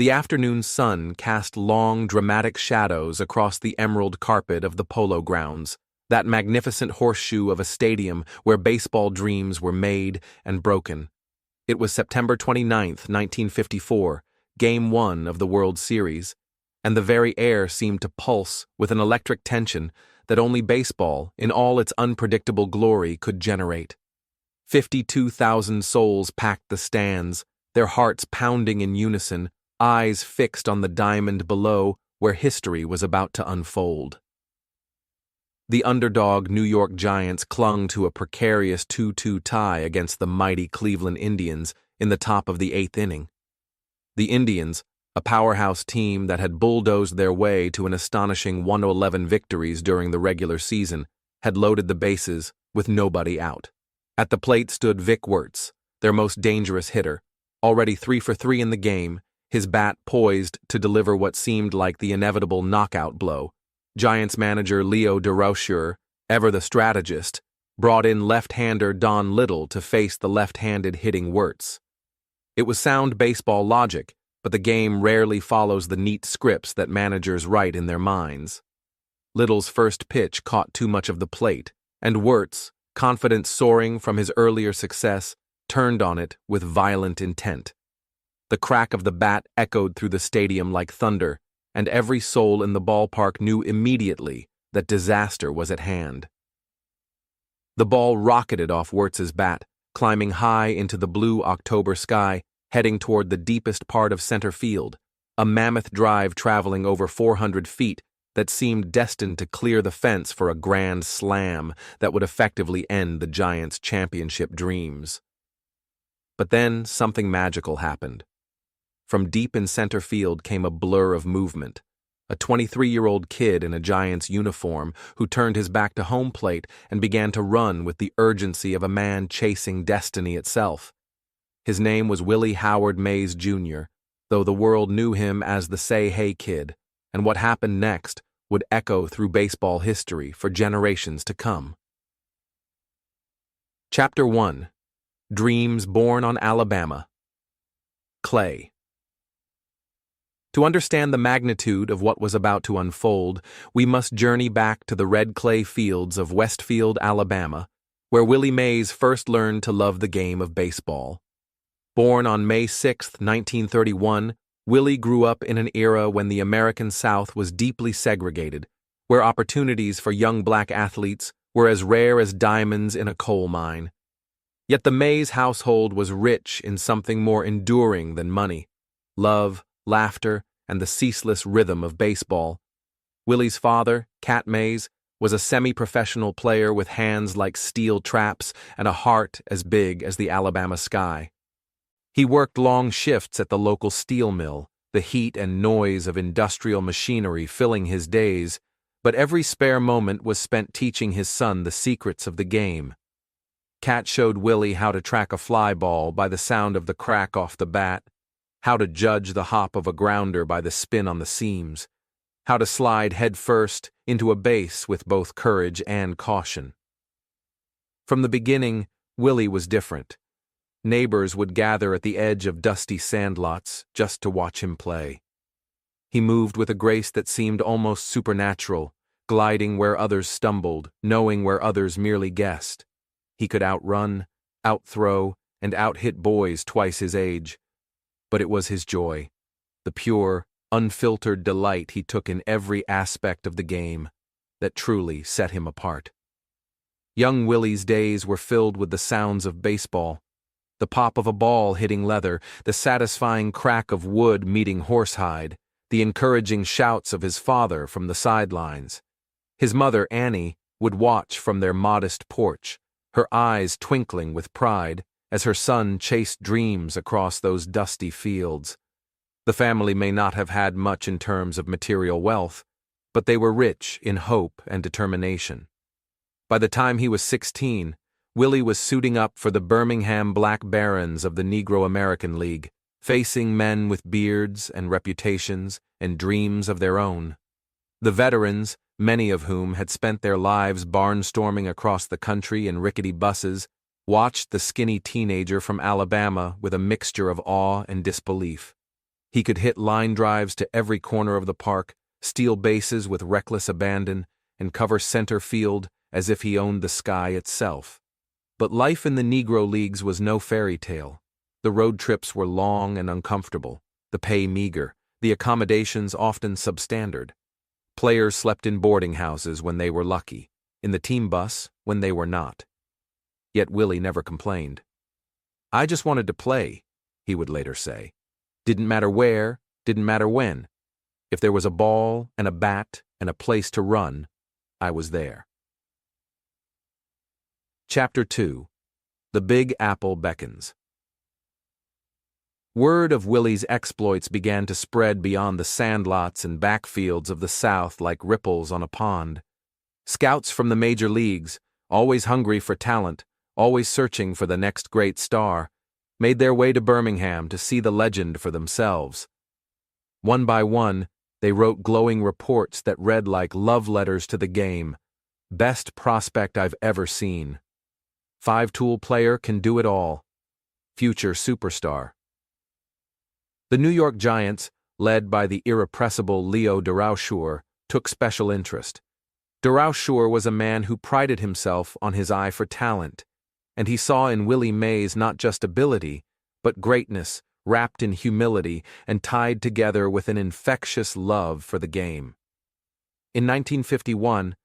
The afternoon sun cast long, dramatic shadows across the emerald carpet of the Polo Grounds, that magnificent horseshoe of a stadium where baseball dreams were made and broken. It was September 29th, 1954, Game 1 of the World Series, and the very air seemed to pulse with an electric tension that only baseball, in all its unpredictable glory, could generate. 52,000 souls packed the stands, their hearts pounding in unison, eyes fixed on the diamond below where history was about to unfold. The underdog New York Giants clung to a precarious 2-2 tie against the mighty Cleveland Indians in the top of the 8th inning. The Indians, a powerhouse team that had bulldozed their way to an astonishing 111 victories during the regular season, had loaded the bases with nobody out. At the plate stood Vic Wertz, their most dangerous hitter, already 3 for 3 in the game, his bat poised to deliver what seemed like the inevitable knockout blow. Giants manager Leo DeRocher, ever the strategist, brought in left-hander Don Little to face the left-handed hitting Wertz. It was sound baseball logic, but the game rarely follows the neat scripts that managers write in their minds. Little's first pitch caught too much of the plate, and Wertz, confidence soaring from his earlier success, turned on it with violent intent. The crack of the bat echoed through the stadium like thunder, and every soul in the ballpark knew immediately that disaster was at hand. The ball rocketed off Wertz's bat, climbing high into the blue October sky, heading toward the deepest part of center field, a mammoth drive traveling over 400 feet that seemed destined to clear the fence for a grand slam that would effectively end the Giants' championship dreams. But then something magical happened. From deep in center field came a blur of movement. A 23-year-old kid in a Giants uniform who turned his back to home plate and began to run with the urgency of a man chasing destiny itself. His name was Willie Howard Mays, Jr., though the world knew him as the Say Hey Kid, and what happened next would echo through baseball history for generations to come. Chapter 1. Dreams Born on Alabama. Clay. To understand the magnitude of what was about to unfold, we must journey back to the red clay fields of Westfield, Alabama, where Willie Mays first learned to love the game of baseball. Born on May 6, 1931, Willie grew up in an era when the American South was deeply segregated, where opportunities for young black athletes were as rare as diamonds in a coal mine. Yet the Mays household was rich in something more enduring than money: love, laughter, and the ceaseless rhythm of baseball. Willie's father, Cat Mays, was a semi-professional player with hands like steel traps and a heart as big as the Alabama sky. He worked long shifts at the local steel mill, the heat and noise of industrial machinery filling his days, but every spare moment was spent teaching his son the secrets of the game. Cat showed Willie how to track a fly ball by the sound of the crack off the bat, how to judge the hop of a grounder by the spin on the seams, how to slide headfirst into a base with both courage and caution. From the beginning, Willie was different. Neighbors would gather at the edge of dusty sandlots just to watch him play. He moved with a grace that seemed almost supernatural, gliding where others stumbled, knowing where others merely guessed. He could outrun, outthrow, and outhit boys twice his age. But it was his joy, the pure, unfiltered delight he took in every aspect of the game, that truly set him apart. Young Willie's days were filled with the sounds of baseball: the pop of a ball hitting leather, the satisfying crack of wood meeting horsehide, the encouraging shouts of his father from the sidelines. His mother, Annie, would watch from their modest porch, her eyes twinkling with pride, as her son chased dreams across those dusty fields. The family may not have had much in terms of material wealth, but they were rich in hope and determination. By the time he was 16, Willie was suiting up for the Birmingham Black Barons of the Negro American League, facing men with beards and reputations and dreams of their own. The veterans, many of whom had spent their lives barnstorming across the country in rickety buses, watched the skinny teenager from Alabama with a mixture of awe and disbelief. He could hit line drives to every corner of the park, steal bases with reckless abandon, and cover center field as if he owned the sky itself. But life in the Negro Leagues was no fairy tale. The road trips were long and uncomfortable, the pay meager, the accommodations often substandard. Players slept in boarding houses when they were lucky, in the team bus when they were not. Yet Willie never complained. "I just wanted to play," he would later say. "Didn't matter where, didn't matter when. If there was a ball and a bat and a place to run, I was there." Chapter 2. The Big Apple Beckons. Word of Willie's exploits began to spread beyond the sandlots and backfields of the South like ripples on a pond. Scouts from the major leagues, always hungry for talent, always searching for the next great star, made their way to Birmingham to see the legend for themselves. One by one, they wrote glowing reports that read like love letters to the game. "Best prospect I've ever seen. Five-tool player can do it all. Future superstar." The New York Giants, led by the irrepressible Leo DeRauschur, took special interest. DeRauschur was a man who prided himself on his eye for talent, and he saw in Willie Mays not just ability, but greatness wrapped in humility and tied together with an infectious love for the game. In 1951,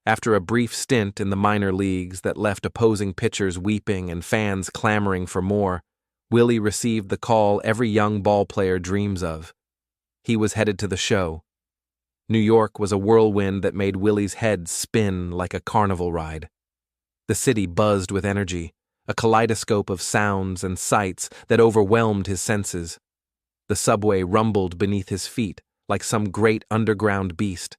after a brief stint in the minor leagues that left opposing pitchers weeping and fans clamoring for more, Willie received the call every young ballplayer dreams of. He was headed to the show. New York was a whirlwind that made Willie's head spin like a carnival ride. The city buzzed with energy, a kaleidoscope of sounds and sights that overwhelmed his senses. The subway rumbled beneath his feet like some great underground beast.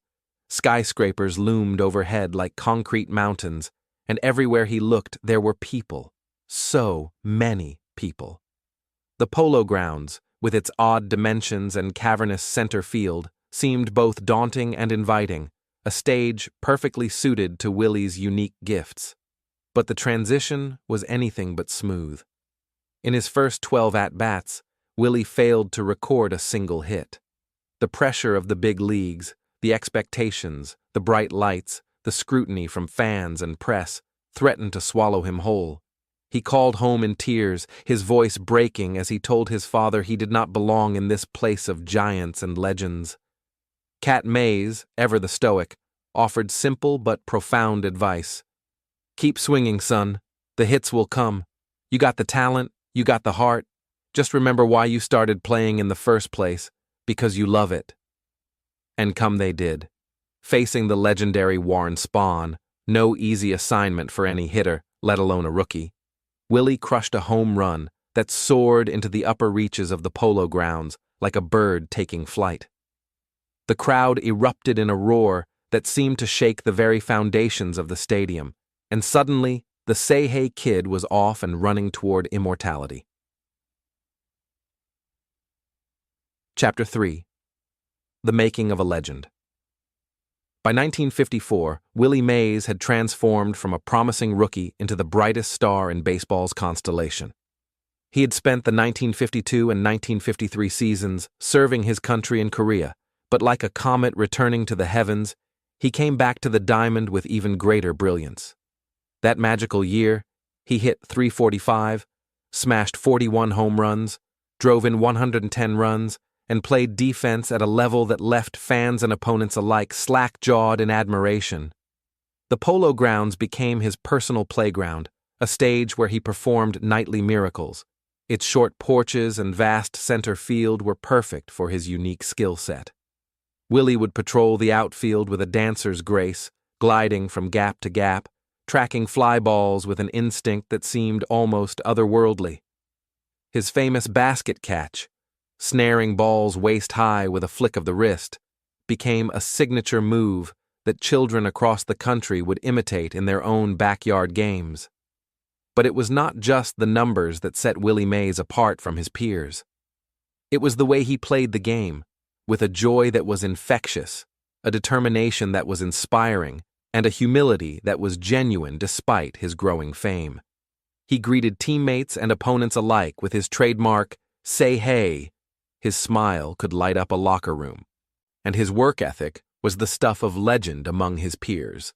Skyscrapers loomed overhead like concrete mountains, and everywhere he looked there were people. So many people. The Polo Grounds, with its odd dimensions and cavernous center field, seemed both daunting and inviting, a stage perfectly suited to Willie's unique gifts. But the transition was anything but smooth. In his first 12 at-bats, Willie failed to record a single hit. The pressure of the big leagues, the expectations, the bright lights, the scrutiny from fans and press threatened to swallow him whole. He called home in tears, his voice breaking as he told his father he did not belong in this place of giants and legends. Cat Mays, ever the stoic, offered simple but profound advice. "Keep swinging, son. The hits will come. You got the talent, you got the heart. Just remember why you started playing in the first place, because you love it." And come they did. Facing the legendary Warren Spahn, no easy assignment for any hitter, let alone a rookie. Willie crushed a home run that soared into the upper reaches of the Polo Grounds like a bird taking flight. The crowd erupted in a roar that seemed to shake the very foundations of the stadium, and suddenly the Say Hey Kid was off and running toward immortality. Chapter 3. The Making of a Legend. By 1954, Willie Mays had transformed from a promising rookie into the brightest star in baseball's constellation. He had spent the 1952 and 1953 seasons serving his country in Korea, but like a comet returning to the heavens, he came back to the diamond with even greater brilliance. That magical year, he hit .345, smashed 41 home runs, drove in 110 runs, and played defense at a level that left fans and opponents alike slack-jawed in admiration. The Polo Grounds became his personal playground, a stage where he performed nightly miracles. Its short porches and vast center field were perfect for his unique skill set. Willie would patrol the outfield with a dancer's grace, gliding from gap to gap, tracking fly balls with an instinct that seemed almost otherworldly. His famous basket catch, snaring balls waist-high with a flick of the wrist, became a signature move that children across the country would imitate in their own backyard games. But it was not just the numbers that set Willie Mays apart from his peers. It was the way he played the game, with a joy that was infectious, a determination that was inspiring, and a humility that was genuine despite his growing fame. He greeted teammates and opponents alike with his trademark, "Say Hey," his smile could light up a locker room, and his work ethic was the stuff of legend among his peers.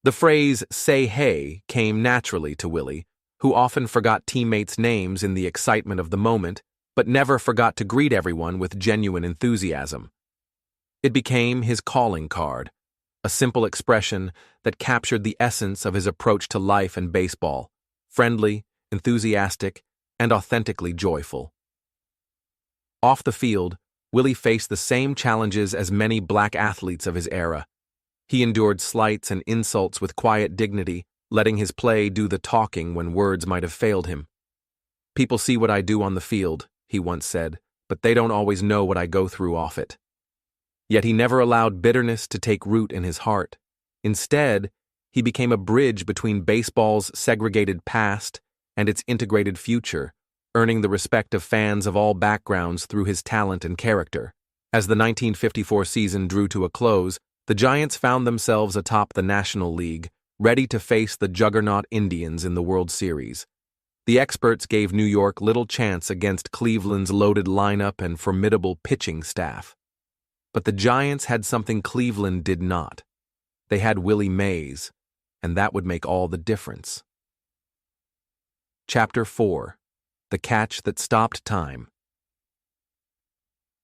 The phrase, "say hey," came naturally to Willie, who often forgot teammates' names in the excitement of the moment, but never forgot to greet everyone with genuine enthusiasm. It became his calling card, a simple expression that captured the essence of his approach to life and baseball: friendly, enthusiastic, and authentically joyful. Off the field, Willie faced the same challenges as many black athletes of his era. He endured slights and insults with quiet dignity, letting his play do the talking when words might have failed him. "People see what I do on the field," he once said, "but they don't always know what I go through off it." Yet he never allowed bitterness to take root in his heart. Instead, he became a bridge between baseball's segregated past and its integrated future, earning the respect of fans of all backgrounds through his talent and character. As the 1954 season drew to a close, the Giants found themselves atop the National League, ready to face the juggernaut Indians in the World Series. The experts gave New York little chance against Cleveland's loaded lineup and formidable pitching staff. But the Giants had something Cleveland did not. They had Willie Mays, and that would make all the difference. Chapter 4: The Catch That Stopped Time.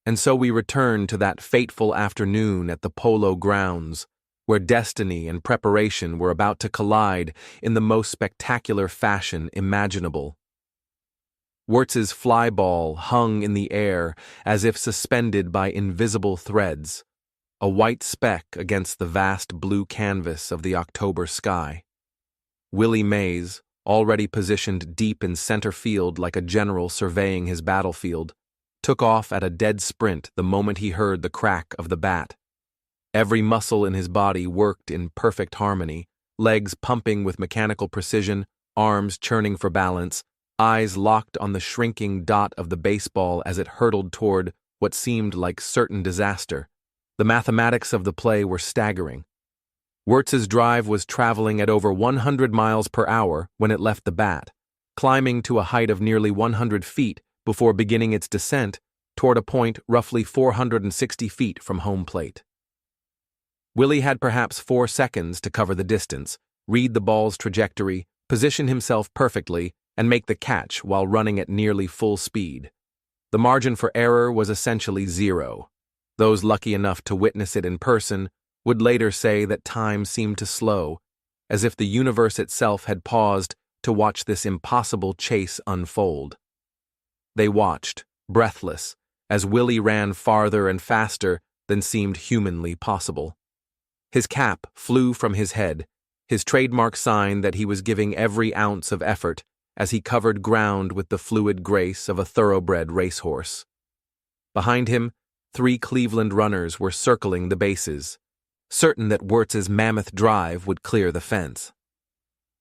And so we return to that fateful afternoon at the Polo Grounds, where destiny and preparation were about to collide in the most spectacular fashion imaginable. Wirtz's fly ball hung in the air as if suspended by invisible threads, a white speck against the vast blue canvas of the October sky. Willie Mays, already positioned deep in center field like a general surveying his battlefield, took off at a dead sprint the moment he heard the crack of the bat. Every muscle in his body worked in perfect harmony, legs pumping with mechanical precision, arms churning for balance, eyes locked on the shrinking dot of the baseball as it hurtled toward what seemed like certain disaster. The mathematics of the play were staggering. Wirtz's drive was traveling at over 100 miles per hour when it left the bat, climbing to a height of nearly 100 feet before beginning its descent toward a point roughly 460 feet from home plate. Willie had perhaps 4 seconds to cover the distance, read the ball's trajectory, position himself perfectly, and make the catch while running at nearly full speed. The margin for error was essentially 0. Those lucky enough to witness it in person would later say that time seemed to slow, as if the universe itself had paused to watch this impossible chase unfold. They watched, breathless, as Willie ran farther and faster than seemed humanly possible. His cap flew from his head, his trademark sign that he was giving every ounce of effort as he covered ground with the fluid grace of a thoroughbred racehorse. Behind him, 3 Cleveland runners were circling the bases, certain that Wirtz's mammoth drive would clear the fence.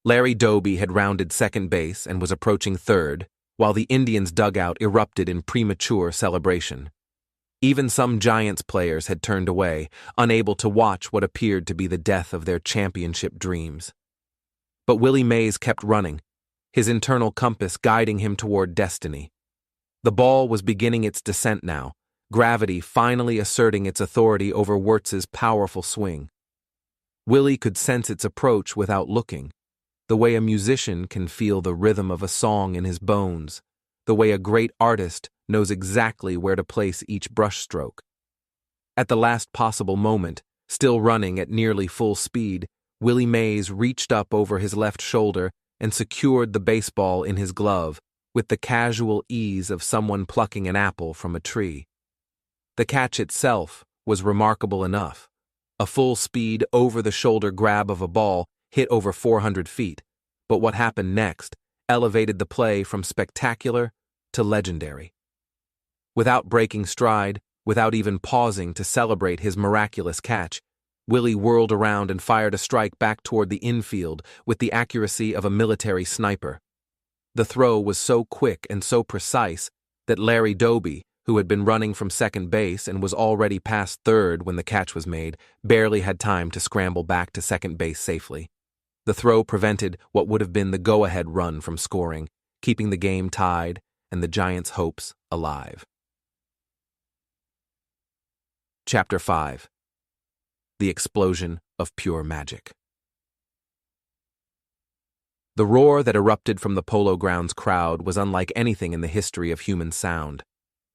Larry Doby had rounded second base and was approaching third, while the Indians' dugout erupted in premature celebration. Even some Giants players had turned away, unable to watch what appeared to be the death of their championship dreams. But Willie Mays kept running, his internal compass guiding him toward destiny. The ball was beginning its descent now, gravity finally asserting its authority over Wirtz's powerful swing. Willie could sense its approach without looking, the way a musician can feel the rhythm of a song in his bones, the way a great artist knows exactly where to place each brushstroke. At the last possible moment, still running at nearly full speed, Willie Mays reached up over his left shoulder and secured the baseball in his glove with the casual ease of someone plucking an apple from a tree. The catch itself was remarkable enough. A full-speed, over-the-shoulder grab of a ball hit over 400 feet, but what happened next elevated the play from spectacular to legendary. Without breaking stride, without even pausing to celebrate his miraculous catch, Willie whirled around and fired a strike back toward the infield with the accuracy of a military sniper. The throw was so quick and so precise that Larry Doby, who had been running from second base and was already past third when the catch was made, barely had time to scramble back to second base safely. The throw prevented what would have been the go-ahead run from scoring, keeping the game tied and the Giants' hopes alive. Chapter 5. The Explosion of Pure Magic. The roar that erupted from the Polo Grounds crowd was unlike anything in the history of human sound.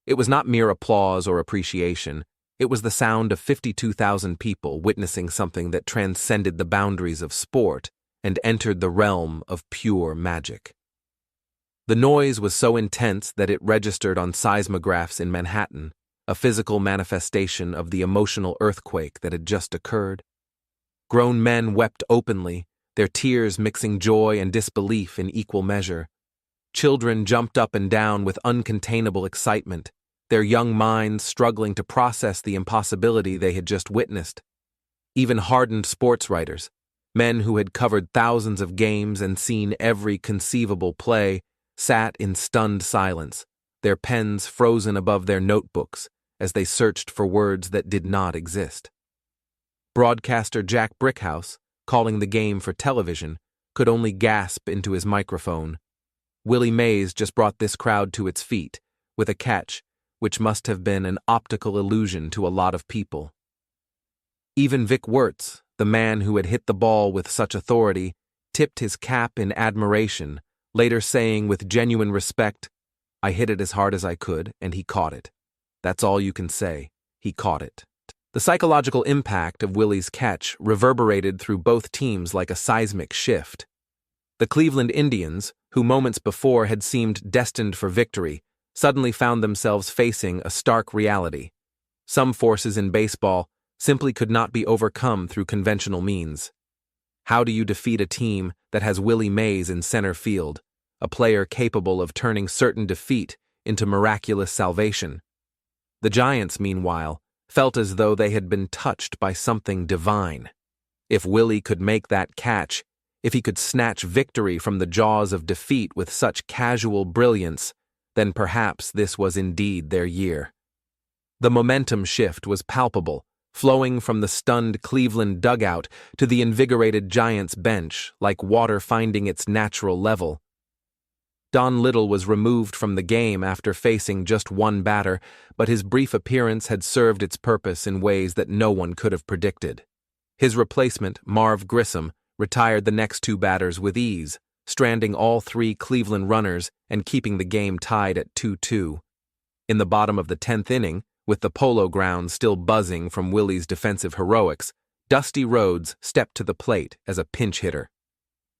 It was not mere applause or appreciation. It was the sound of 52,000 people witnessing something that transcended the boundaries of sport and entered the realm of pure magic. The noise was so intense that it registered on seismographs in Manhattan, a physical manifestation of the emotional earthquake that had just occurred. Grown men wept openly, their tears mixing joy and disbelief in equal measure. Children jumped up and down with uncontainable excitement, their young minds struggling to process the impossibility they had just witnessed. Even hardened sports writers, men who had covered thousands of games and seen every conceivable play, sat in stunned silence, their pens frozen above their notebooks as they searched for words that did not exist. Broadcaster Jack Brickhouse, calling the game for television, could only gasp into his microphone. Willie Mays just brought this crowd to its feet, with a catch, which must have been an optical illusion to a lot of people. Even Vic Wertz, the man who had hit the ball with such authority, tipped his cap in admiration, later saying with genuine respect, "I hit it as hard as I could, and he caught it. That's all you can say. He caught it." The psychological impact of Willie's catch reverberated through both teams like a seismic shift. The Cleveland Indians, who moments before had seemed destined for victory, suddenly found themselves facing a stark reality. Some forces in baseball simply could not be overcome through conventional means. How do you defeat a team that has Willie Mays in center field, a player capable of turning certain defeat into miraculous salvation? The Giants, meanwhile, felt as though they had been touched by something divine. If Willie could make that catch, if he could snatch victory from the jaws of defeat with such casual brilliance, then perhaps this was indeed their year. The momentum shift was palpable, flowing from the stunned Cleveland dugout to the invigorated Giants bench like water finding its natural level. Don Little was removed from the game after facing just one batter, but his brief appearance had served its purpose in ways that no one could have predicted. His replacement, Marv Grissom, retired the next two batters with ease, stranding all three Cleveland runners and keeping the game tied at 2-2. In the bottom of the 10th inning, with the Polo Grounds still buzzing from Willie's defensive heroics, Dusty Rhodes stepped to the plate as a pinch hitter.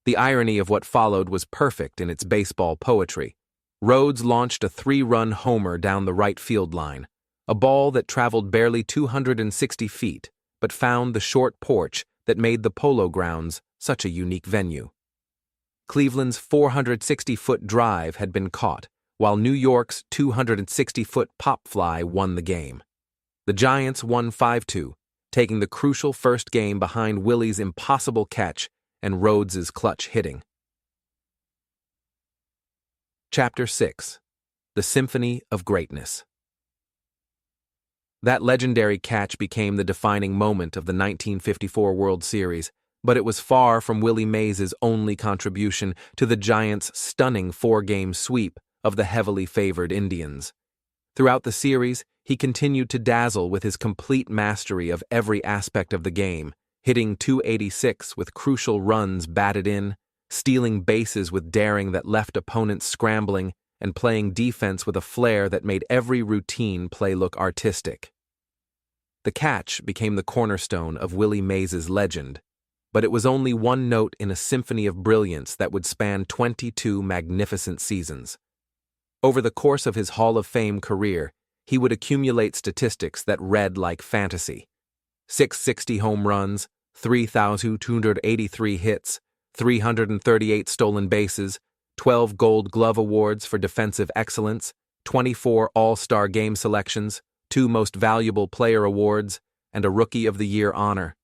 The irony of what followed was perfect in its baseball poetry. Rhodes launched a 3-run homer down the right field line, a ball that traveled barely 260 feet, but found the short porch that made the Polo Grounds such a unique venue. Cleveland's 460-foot drive had been caught, while New York's 260-foot pop fly won the game. The Giants won 5-2, taking the crucial first game behind Willie's impossible catch and Rhodes's clutch hitting. Chapter 6. The Symphony of Greatness. That legendary catch became the defining moment of the 1954 World Series, but it was far from Willie Mays' only contribution to the Giants' stunning 4-game sweep of the heavily favored Indians. Throughout the series, he continued to dazzle with his complete mastery of every aspect of the game, hitting .286 with crucial runs batted in, stealing bases with daring that left opponents scrambling, and playing defense with a flair that made every routine play look artistic. The catch became the cornerstone of Willie Mays' legend, but it was only one note in a symphony of brilliance that would span 22 magnificent seasons. Over the course of his Hall of Fame career, he would accumulate statistics that read like fantasy. 660 home runs, 3,283 hits, 338 stolen bases, 12 Gold Glove Awards for defensive excellence, 24 All-Star Game selections, 2 Most Valuable Player awards, and a Rookie of the Year honor.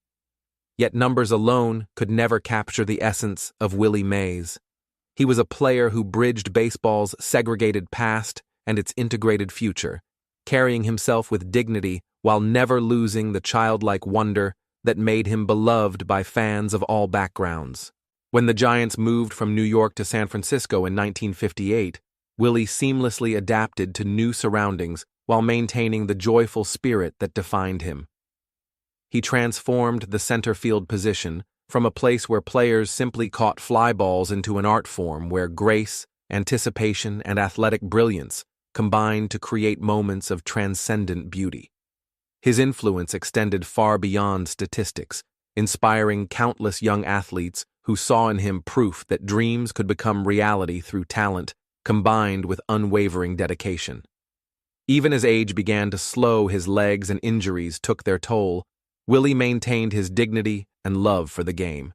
Yet numbers alone could never capture the essence of Willie Mays. He was a player who bridged baseball's segregated past and its integrated future, carrying himself with dignity while never losing the childlike wonder that made him beloved by fans of all backgrounds. When the Giants moved from New York to San Francisco in 1958, Willie seamlessly adapted to new surroundings while maintaining the joyful spirit that defined him. He transformed the center field position from a place where players simply caught fly balls into an art form where grace, anticipation, and athletic brilliance combined to create moments of transcendent beauty. His influence extended far beyond statistics, inspiring countless young athletes who saw in him proof that dreams could become reality through talent combined with unwavering dedication. Even as age began to slow, his legs and injuries took their toll, Willie maintained his dignity and love for the game.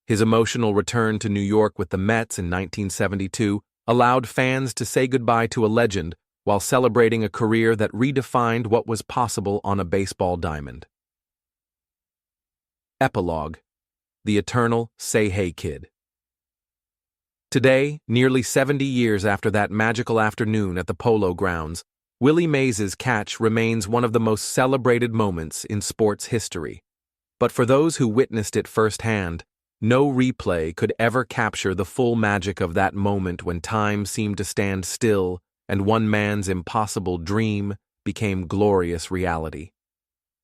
His emotional return to New York with the Mets in 1972 allowed fans to say goodbye to a legend while celebrating a career that redefined what was possible on a baseball diamond. Epilogue: The Eternal Say Hey Kid. Today, nearly 70 years after that magical afternoon at the Polo Grounds, Willie Mays' catch remains one of the most celebrated moments in sports history. But for those who witnessed it firsthand, no replay could ever capture the full magic of that moment when time seemed to stand still and one man's impossible dream became glorious reality.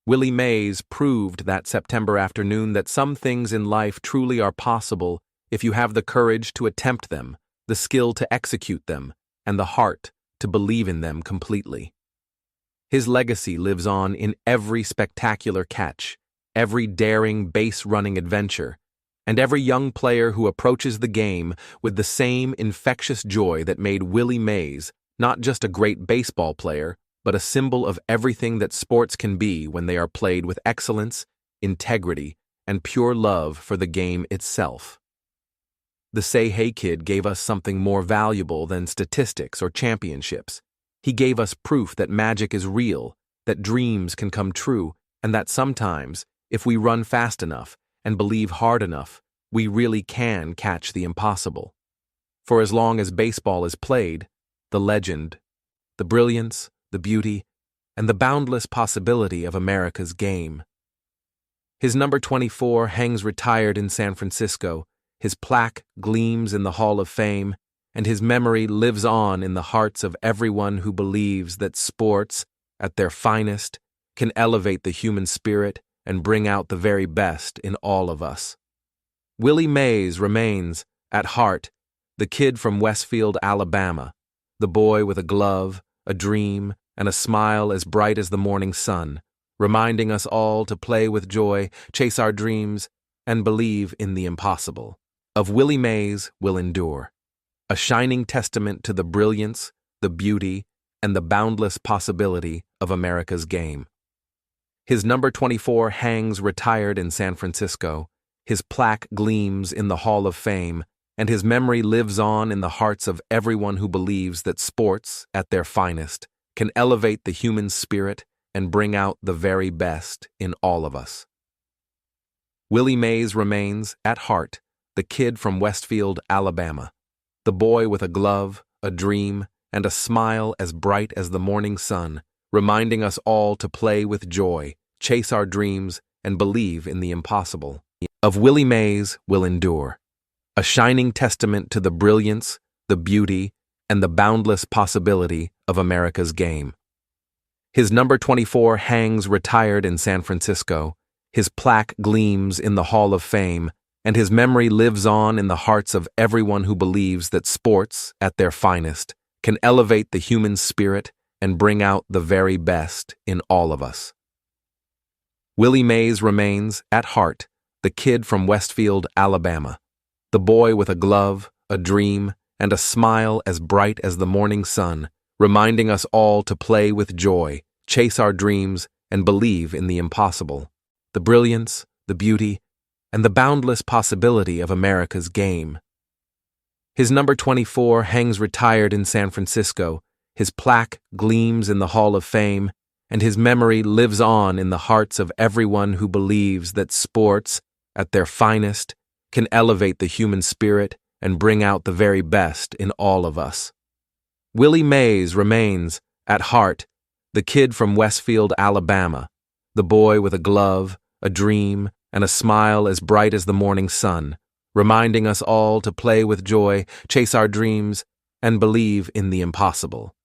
Willie Mays proved that September afternoon that some things in life truly are possible if you have the courage to attempt them, the skill to execute them, and the heart to believe in them completely. His legacy lives on in every spectacular catch, every daring base-running adventure, and every young player who approaches the game with the same infectious joy that made Willie Mays not just a great baseball player, but a symbol of everything that sports can be when they are played with excellence, integrity, and pure love for the game itself. The Say Hey Kid gave us something more valuable than statistics or championships. He gave us proof that magic is real, that dreams can come true, and that sometimes, if we run fast enough and believe hard enough, we really can catch the impossible. For as long as baseball is played, the legend, the brilliance, the beauty, and the boundless possibility of America's game. His number 24 hangs retired in San Francisco, his plaque gleams in the Hall of Fame, and his memory lives on in the hearts of everyone who believes that sports, at their finest, can elevate the human spirit and bring out the very best in all of us. Willie Mays remains, at heart, the kid from Westfield, Alabama, the boy with a glove, a dream, and a smile as bright as the morning sun, reminding us all to play with joy, chase our dreams, and believe in the impossible. Of Willie Mays will endure, a shining testament to the brilliance, the beauty, and the boundless possibility of America's game. His number 24 hangs retired in San Francisco, his plaque gleams in the Hall of Fame, and his memory lives on in the hearts of everyone who believes that sports, at their finest, can elevate the human spirit and bring out the very best in all of us. Willie Mays remains, at heart, the kid from Westfield, Alabama, the boy with a glove, a dream, and a smile as bright as the morning sun, reminding us all to play with joy, chase our dreams, and believe in the impossible. Of Willie Mays will endure, a shining testament to the brilliance, the beauty, and the boundless possibility of America's game. His number 24 hangs retired in San Francisco, his plaque gleams in the Hall of Fame, and his memory lives on in the hearts of everyone who believes that sports, at their finest, can elevate the human spirit and bring out the very best in all of us. Willie Mays remains, at heart, the kid from Westfield, Alabama, the boy with a glove, a dream, and a smile as bright as the morning sun, reminding us all to play with joy, chase our dreams, and believe in the impossible. The brilliance, the beauty, and the boundless possibility of America's game. His number 24 hangs retired in San Francisco, his plaque gleams in the Hall of Fame, and his memory lives on in the hearts of everyone who believes that sports, at their finest, can elevate the human spirit and bring out the very best in all of us. Willie Mays remains, at heart, the kid from Westfield, Alabama, the boy with a glove, a dream, and a smile as bright as the morning sun, reminding us all to play with joy, chase our dreams, and believe in the impossible.